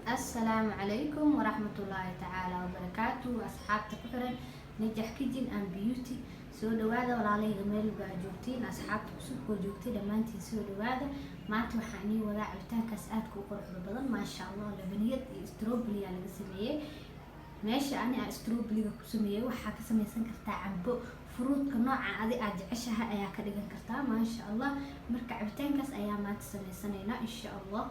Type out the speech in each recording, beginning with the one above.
السلام عليكم ورحمة الله تعالى وبركاته أصحابتك كحرن نجح كيجن أم بيوتي سو دوادا ولا علي جميل بجوتين أصحابتك سوق وجوتي لما أنتي سو دوادا ما توحني ولا عبتها كسات كوكر بدل ما شاء الله لبنية استروبلي على جسمية ماشي أنا استروبلي كسمية وحاك سمي سنكرتا عبو فروت كنوع عادي أجعشها أيا كديجن كرتا ما شاء الله مركع عبتين كاس أيامات سنة سنينا إن شاء الله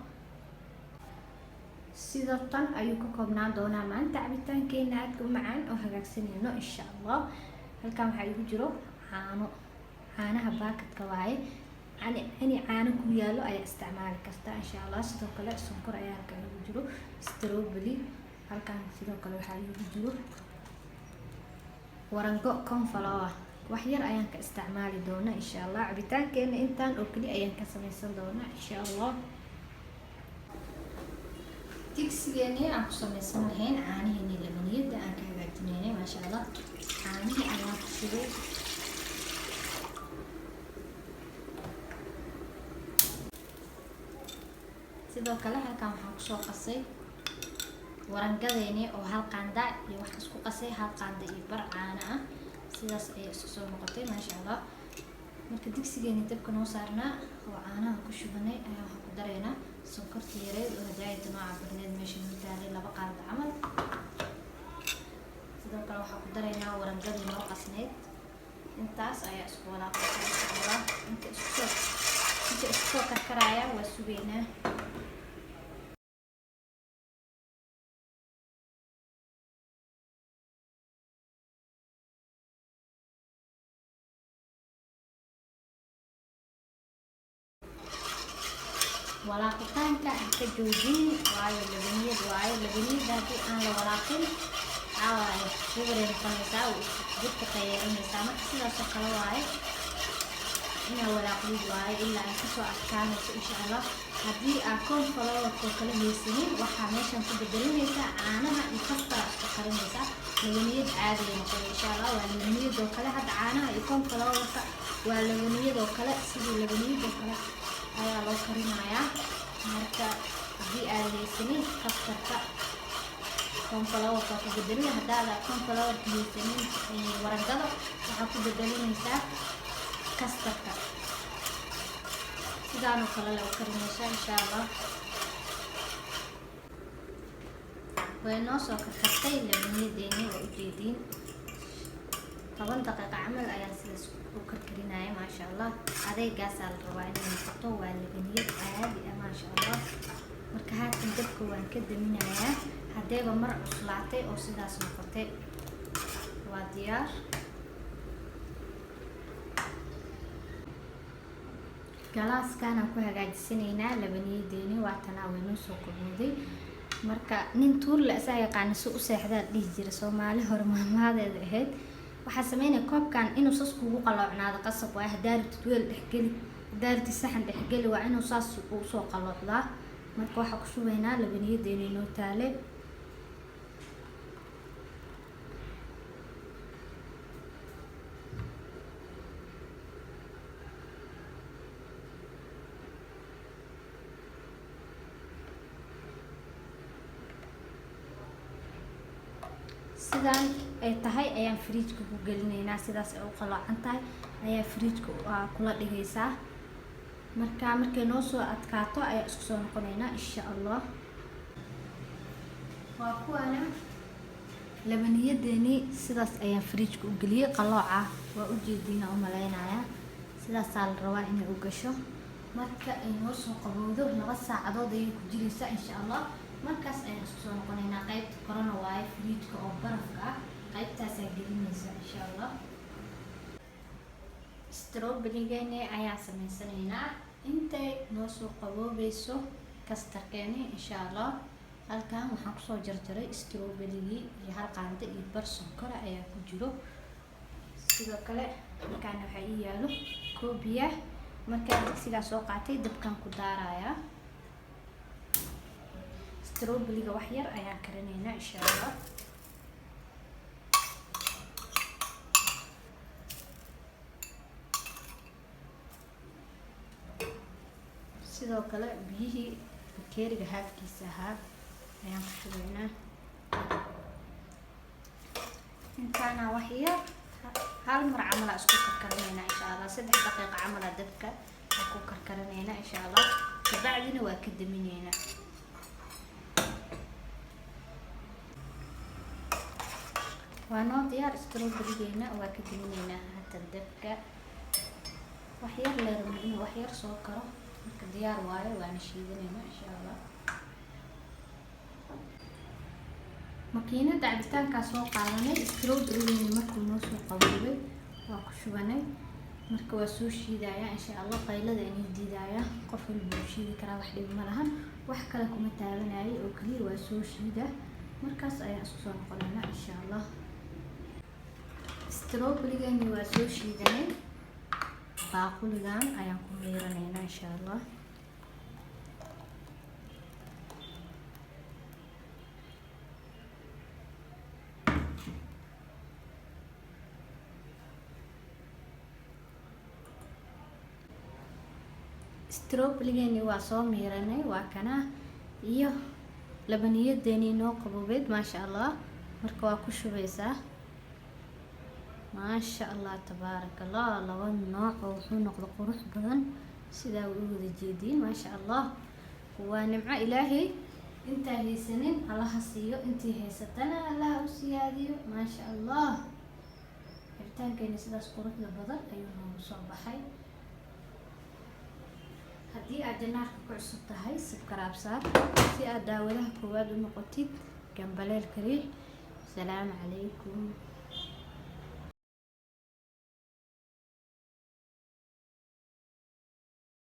sida tan ayuu ka koobnaan doonaa maanta cabitaankeena aadka u macaan oo hagaagsanayno insha Allah. Halkan waxa igu jiro caanaha baakadka waaye ani caano ku yaalo ayaa isticmaali kartaa insha Allah. Sidoo kale sonkor ayaa halkan igu jiro, strawberry halkan sidoo kale waxa igu jiro warango cornflour wax yar ayaan ka isticmaali doonaa insha Allah. Cabitaankeena intaan oo kali ayaan ka samaysan doonaa insha Allah. digsigeeni aan ku samaysan lahayn caanaheeni labaniyada aan ka hagaajinaynay ma sha Allah. caanaha ayaan ku shubay sidoo kale halkan waxaan ku soo qasay warangadeeni oo hal qaanda iyo wax isku qasay hal qaanda iyo bar caano ah sidaas ay isku soo noqotay ma sha Allah. marka digsigeeni dabka noo saarnaa oo caanaha ku shubanay ayaan wax ku dareynaa sonkorta yareed oo hadaayada nooca barneed meesha mutaalay 2 qaando camal. sidoo kale waxaan ku dareynaa warangadii noo qasneyd intaas ayaa isku walaaqaysaa inta isku soo karkaraya waa sugeynaa. walaaqitaanka ka joojin waayo labaniyada hadii aan la walaaqin away suuqreyn qanaysaa oo dadka qayaynaysaa marka sidaas oo kale waaye ina walaaqid waaye ilaa ay kasoo adkaanayso insha Allah. hadii aad cornflour oo kale haysanin waxaa meeshan ku bedelinaysaa caanaha iyo kastar isku qarinaysaa labaniyad caadi ah noqon insha Allah. waa labaniyad oo kale hadda caanaha iyo cornflour waa labaniyad oo kale sidii labaniyad oo kale ayaa loo karinayaa. marka hadii aad haysanin kastarka cornflour ka ku bedelina hadaada cornflour haysanin warangada waxaa ku bedelinaysaa kastarka sidaan oo kale loo karinaysaa insha Allah. way noo soo karkartay labaniyadeeni oo ujeediin 10 daqiiqo camal ayaan sidaas u karkarinaya ma sha Allah. adeegaas la rabaa inay noqoto waa labaniyad caadi ah ma sha Allah. marka haatan dabka waan ka daminayaa hadeeba mar cuslaatay oo sidaas noqotay waa diyaar. galaaskan aan ku hagaajisanaynaa labaniyadeeni waa tanaa way noo soo kobooday. marka nin tuur la isa yaqaan si u seexdaa dhihi jira Soomaali hore maamaadeeda ahayd. waxaa sameynaa koobkan inuu saas kugu qaloocnaado qasab waa hadaarti weel dhexgeli hadaarti saxan dhexgeli waa inuu saas u soo qaloocdaa. marka waxa ku shubaynaa labaniyadeeni noo taale sidaan ay tahay ayaan fridge-ka ku gelinaynaa. sidaas ay u qaloocan tahay ayaa fridge-ka kula dhigaysaa. markay noo soo adkaato ayaa isku soo noqonaynaa insha Allah. waa kuwana labaniyadeeni sidaas ayaan fridge-ka u geliyay qalooca waa u jeedina u maleynayaa sidaas la rabaa inay u gasho. marka ay noo soo qabowdo 2 saacadood ayay ku jiraysaa insha Allah. markaas ayaan isku soo noqonaynaa qaybta korona waaye fridge-ka oo barafka ah qaybtaas ay gelinaysaa insha Allah. strawberry-geeni ayaa samaysanaynaa intay noo soo qaboobayso kastarkeeni insha Allah. halkan waxaan ku soo jarjaray strawberry-gii iyo hal qaando iyo bar sonkor ayaa ku jiro. sidoo kale halkan waxa ii yaalo koobiya marka digsiga soo qaatay dabkan ku daarayaa. strawberry-ga wax yar ayaan karinaynaa insha Allah. sidoo kale biyihii bakeeriga haafkiisa ahaa ayaan ku shubaynaa. intaana wax yar hal mar camal aan isku karkarinaynaa insha Allah. 3 daqiiqo camal aan dabka ku karkarinaynaa insha Allah. kabacdina waa ka daminaynaa. waa noo diyaar strawberry-geena. waa ka daminaynaa hadda dabka. wax yar leerma inuu wax yar soo karo marka diyaar waayo. waana shiidanaynaa insha Allah. makiinada cabitaankaa soo qaadanay. strawberry-geena markuu noo soo qaboobay waa ku shubanay. marka waa soo shiidaya insha Allah. qaylada inay diidaya qof walba wuu shiidi karaa, wax dhib ma lahan. wax kale kuma taabanayo oo kaliya waa soo shiida. markaas ayaan isku soo noqonaynaa insha Allah. strawberry-geena waa soo shiidanay. baaquligan ayaan ku miiranaynaa insha Allah. strawberry-geeni waa soo miiranay. waa kana iyo labaniyadeeni noo qaboobeed maasha Allah. marka waa ku shubaysaa. maasha Allah tabaaraka Allah. laba nooc oo wuxuu noqdo qurux badan sidaa u wada jeediin maasha Allah. waa nimco ilaahay. intaa haysanin allaha siiyo, intii haysatana allaha u siyaadiyo maasha Allah. cabitaankeena sidaas quruxda badan ayuu noogu soo baxay. haddii aad janaarka ku cusub tahay subscribe saar si aad daawadaha koowaad u noqotid. gambaleel kariix. salaamu calaykum.